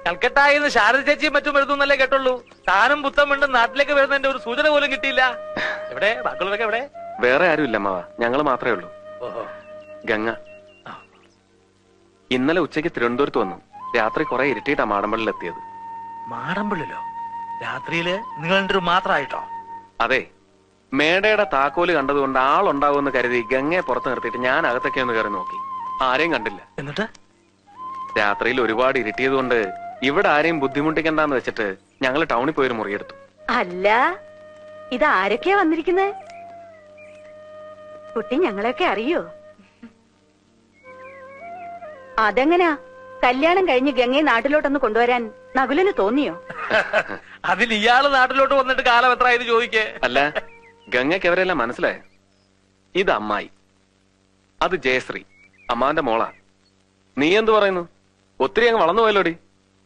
കൽക്കട്ടായിന്ന് ശാരദ ചേച്ചിയും മറ്റും എഴുതുന്നല്ലേ കേട്ടുള്ളൂ. താനും പുത്തം വീണ്ടും നാട്ടിലേക്ക് വരുന്നതിന്റെ ഒരു സൂചന പോലും കിട്ടിയില്ല. എവിടെ ബാക്കിയുള്ളവരൊക്കെ എവിടെ? വേറെ ആരുമില്ല അമ്മാവ, ഞങ്ങള് മാത്രമേ ഉള്ളൂ. ഗംഗ ഇന്നലെ ഉച്ചയ്ക്ക് തിരുവനന്തപുരത്ത് വന്നു. രാത്രി കുറെ ഇരുട്ടിയിട്ടാ മാടമ്പള്ളിൽ എത്തിയത്. മാടമ്പള്ളിലോ? രാത്രിയില് നിങ്ങൾ മാത്രമായിട്ടോ? അതെ, മേടയുടെ താക്കോല് കണ്ടതുകൊണ്ട് ആളുണ്ടാവുമെന്ന് കരുതി ഗംഗയെ പുറത്ത് നിർത്തിയിട്ട് ഞാൻ അകത്തൊക്കെ ഒന്ന് കയറി നോക്കി. ആരെയും കണ്ടില്ല. എന്നിട്ട് രാത്രിയിൽ ഒരുപാട് ഇരുട്ടിയത് കൊണ്ട് ഇവിടെ ആരെയും ബുദ്ധിമുട്ടിക്കണ്ടെന്ന് വെച്ചിട്ട് ഞങ്ങൾ ടൗണിൽ പോയൊരു മുറിയെടുത്തു. അല്ല, ഇത് ആരൊക്കെയാ വന്നിരിക്കുന്നത്? കുട്ടി ഞങ്ങളെയൊക്കെ അറിയോ? അതെങ്ങനാ കല്യാണം കഴിഞ്ഞ് ഗംഗയെ നാട്ടിലോട്ടൊന്ന് കൊണ്ടുവരാൻ നകുലന് തോന്നിയോ? അതിൽ ഇയാള് നാട്ടിലോട്ട് വന്നിട്ട് കാലം എത്ര ആയത് ചോദിക്കേ? അല്ല, ഗംഗയ്ക്ക് അവരെല്ലാം മനസ്സിലായ. ഇത് അമ്മായി, അത് ജയശ്രീ, അമ്മാന്റെ മോളാ. നീ എന്തു പറയുന്നു? ഒത്തിരി അങ്ങ് വളർന്നു പോയല്ലോടി.